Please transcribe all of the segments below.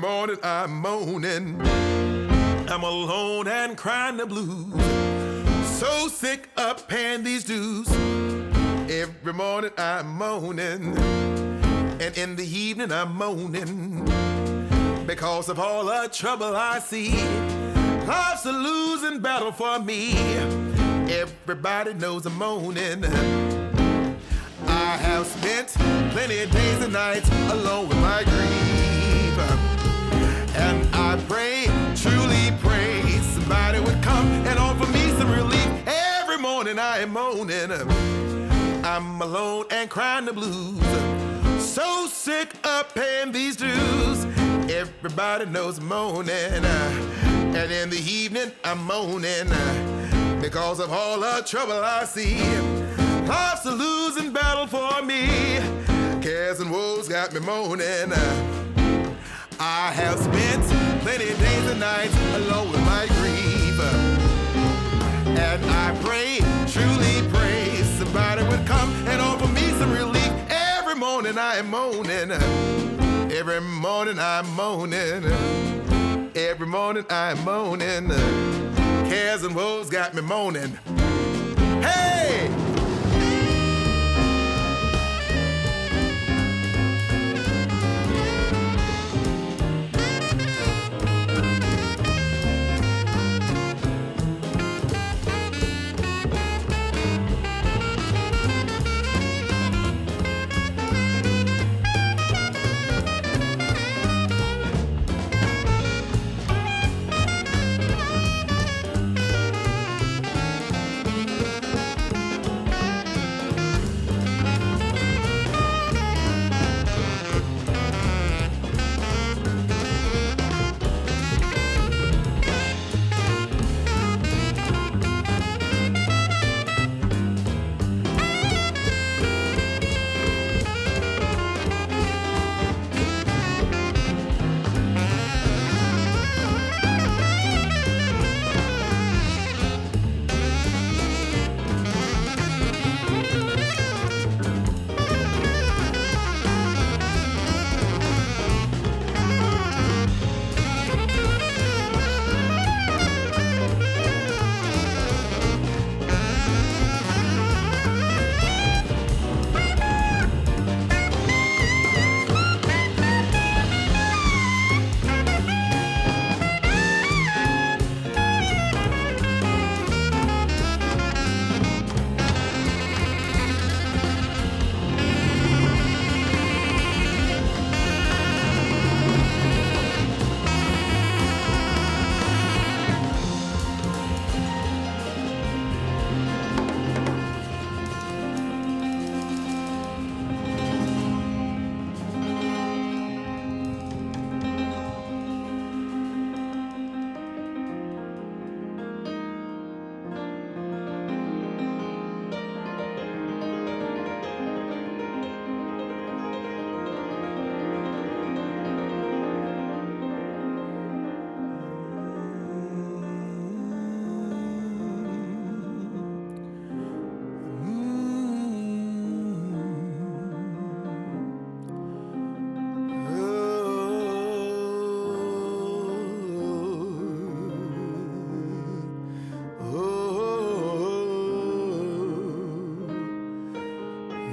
morning I'm moaning. I'm alone and crying the blues. So sick of paying these dues. Every morning I'm moaning, and in the evening I'm moaning, because of all the trouble I see. Life's a losing battle for me. Everybody knows I'm moaning. I have spent plenty of days and nights alone with my grief, and I pray, truly pray, somebody would come and offer me some relief. Every morning I am moaning. I'm alone and crying the blues. So sick of paying these dues. Everybody knows I'm moaning. And in the evening I'm moaning, because of all the trouble I see. Life's a losing battle for me. Cares and woes got me moaning. I have spent plenty of days and nights alone with my grief, and I pray, truly pray, somebody would come and offer me some relief. Every morning I am moaning. Every morning I'm moaning. Every morning I'm moaning. Cares and woes got me moaning. Hey!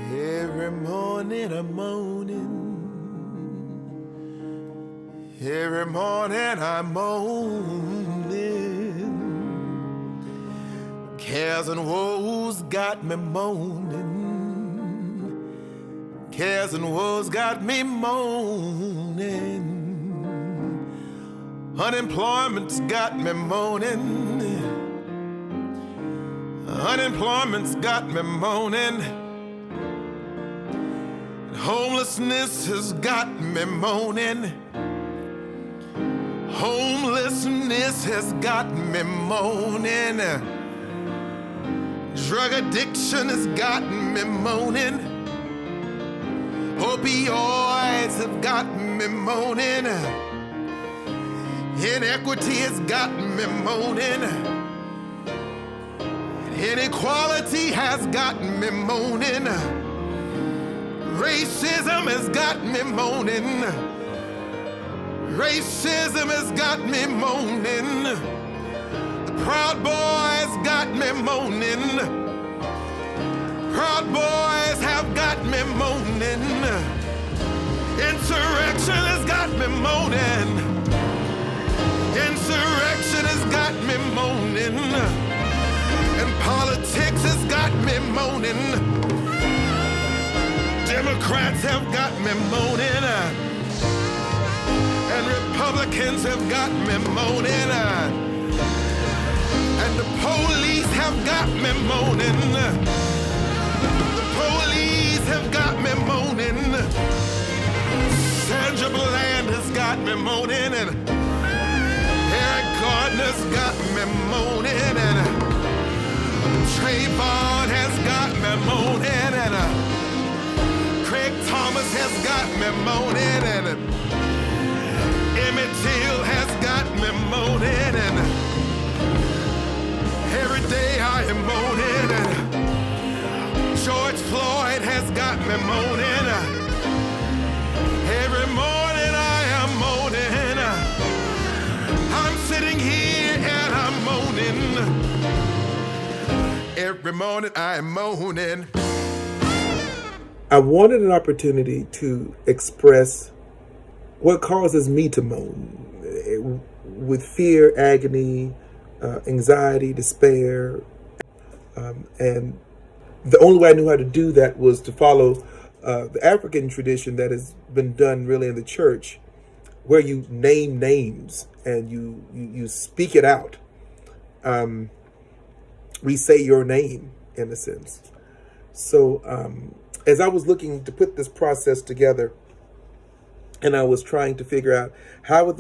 Every morning I'm moaning. Every morning I'm moaning. Cares and woes got me moaning. Cares and woes got me moaning. Unemployment's got me moaning. Unemployment's got me moaning. Homelessness has got me moaning. Homelessness has got me moaning. Drug addiction has got me moaning. Opioids have got me moaning. Inequity has got me moaning. Inequality has got me moaning. Racism has got me moaning. Racism has got me moaning. The Proud Boys got me moaning. Proud Boys have got me moaning. Insurrection has got me moaning. Insurrection has got me moaning. And politics has got me moaning. Democrats have got me moaning. And Republicans have got me moaning. And the police have got me moaning. The police have got me moaning. Sandra Bland has got me moaning. And Eric Gardner's got me moaning. And Trayvon has got me moaning. And Craig Thomas has got me moaning. And Emmett Till has got me moaning. And every day I am moaning. And George Floyd has got me moaning. Every morning I am moaning. I'm sitting here and I'm moaning. Every morning I am moaning. I wanted an opportunity to express what causes me to moan with fear, agony, anxiety, despair. And the only way I knew how to do that was to follow the African tradition that has been done really in the church, where you name names and you speak it out. We say your name, in a sense. So as I was looking to put this process together, and I was trying to figure out how would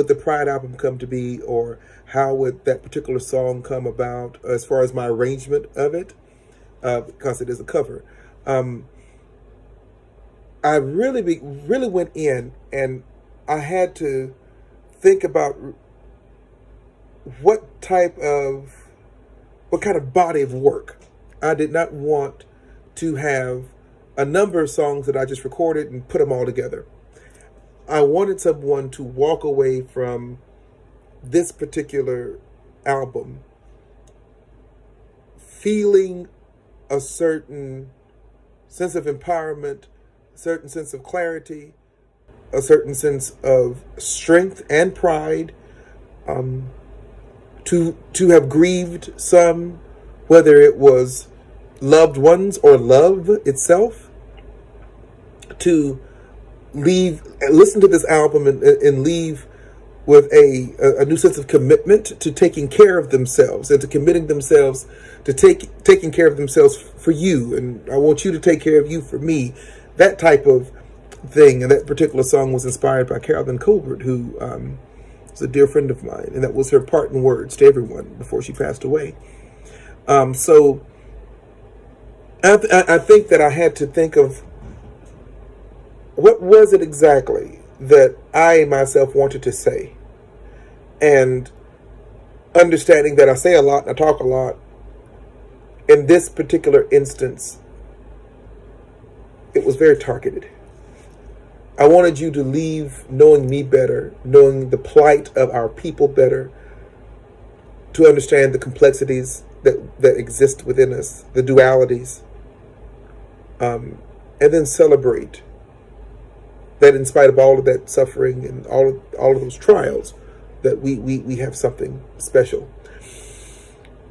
the Pride album come to be, or how would that particular song come about as far as my arrangement of it, because it is a cover. I really went in, and I had to think about what kind of body of work. I did not want to have a number of songs that I just recorded and put them all together. I wanted someone to walk away from this particular album feeling a certain sense of empowerment, a certain sense of clarity, a certain sense of strength and pride, to have grieved some, whether it was loved ones or love itself, to listen to this album and leave with a new sense of commitment to taking care of themselves and to committing themselves to taking care of themselves for you. And I want you to take care of you for me. That type of thing. And that particular song was inspired by Carolyn Colbert, who is a dear friend of mine. And that was her parting words to everyone before she passed away. So I think that I had to think of what was it exactly that I myself wanted to say, and understanding that I say a lot and I talk a lot. In this particular instance, it was very targeted. I wanted you to leave knowing me better, knowing the plight of our people better, to understand the complexities that exist within us, the dualities, and then celebrate that in spite of all of that suffering and all of those trials, that we have something special.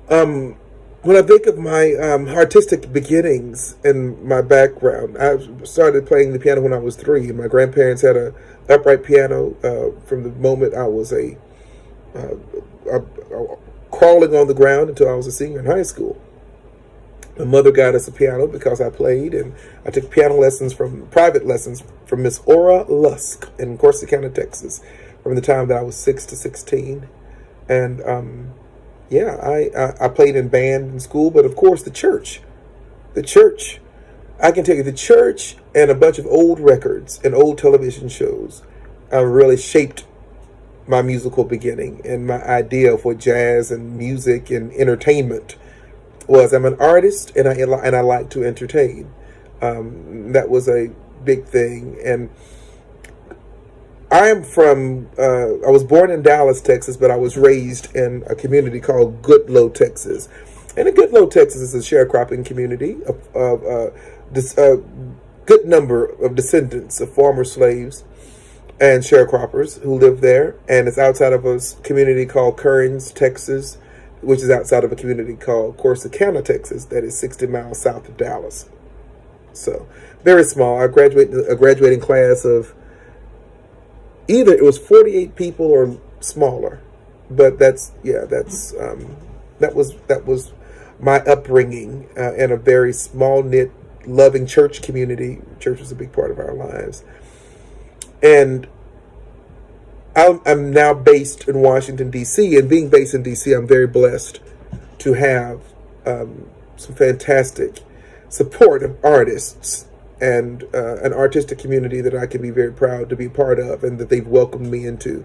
When I think of my artistic beginnings and my background, I started playing the piano when I was 3. And my grandparents had a upright piano from the moment I was crawling on the ground until I was a senior in high school. My mother got us a piano because I played, and I took private lessons from Miss Ora Lusk in Corsicana, Texas, from the time that I was 6 to 16. And I played in band in school, but of course the church, I can tell you, the church and a bunch of old records and old television shows really shaped my musical beginning and my idea of what jazz and music and entertainment was. I'm an artist, and I like to entertain. That was a big thing, and I am from, I was born in Dallas, Texas, but I was raised in a community called Goodloe, Texas. And in Goodloe, Texas is a sharecropping community of a good number of descendants of former slaves and sharecroppers who live there. And it's outside of a community called Kearns, Texas, which is outside of a community called Corsicana, Texas, that is 60 miles south of Dallas. So very small. I graduated a graduating class of either it was 48 people or smaller, but that was my upbringing in a very small knit, loving church community. Church was a big part of our lives, and I'm now based in Washington D.C. And being based in D.C., I'm very blessed to have some fantastic support of artists and an artistic community that I can be very proud to be part of and that they've welcomed me into.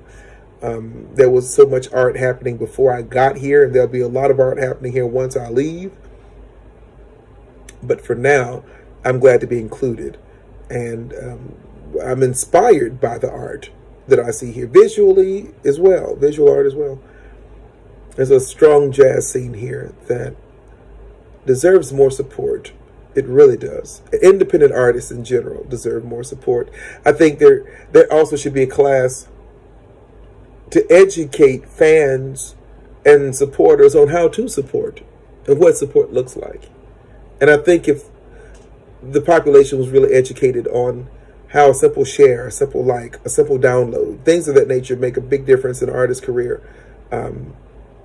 There was so much art happening before I got here, and there'll be a lot of art happening here once I leave. But for now, I'm glad to be included. And I'm inspired by the art that I see here, visually as well, visual art as well. There's a strong jazz scene here that deserves more support. It really does. Independent artists in general deserve more support. I think there also should be a class to educate fans and supporters on how to support and what support looks like. And I think if the population was really educated on how a simple share, a simple like, a simple download, things of that nature make a big difference in an artist's career,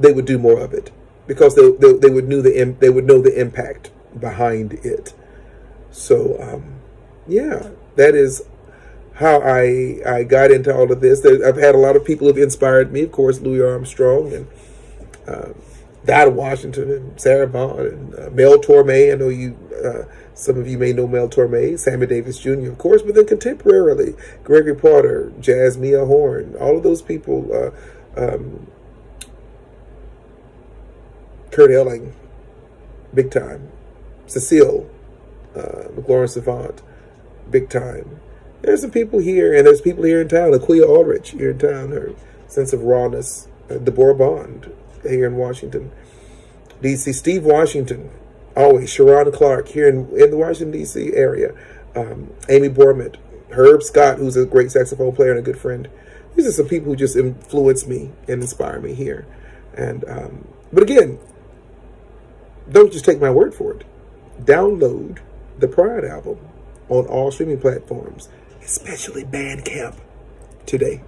they would do more of it because they would know the impact behind it. So yeah, that is how I got into all of this. I've had a lot of people who've inspired me. Of course, Louis Armstrong and Dinah Washington and Sarah Vaughan and Mel Torme. I know some of you may know Mel Torme, Sammy Davis Jr., of course, but then contemporarily, Gregory Porter, Jazz Mia Horn, all of those people, Kurt Elling, big time. Cecile, McLaurin Savant, big time. There's some people here, and there's people here in town. Aquia Ulrich here in town, her sense of rawness. Deborah Bond here in Washington, D.C. Steve Washington, always. Sharon Clark here in the Washington, D.C. area. Amy Bormett, Herb Scott, who's a great saxophone player and a good friend. These are some people who just influence me and inspire me here. And but again, don't just take my word for it. Download the Pride album on all streaming platforms, especially Bandcamp today.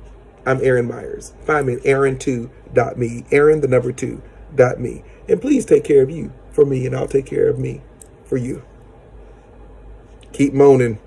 I'm Aaron Myers. Find me at aaron2.me, aaron2.me. And please take care of you for me, and I'll take care of me for you. Keep moaning.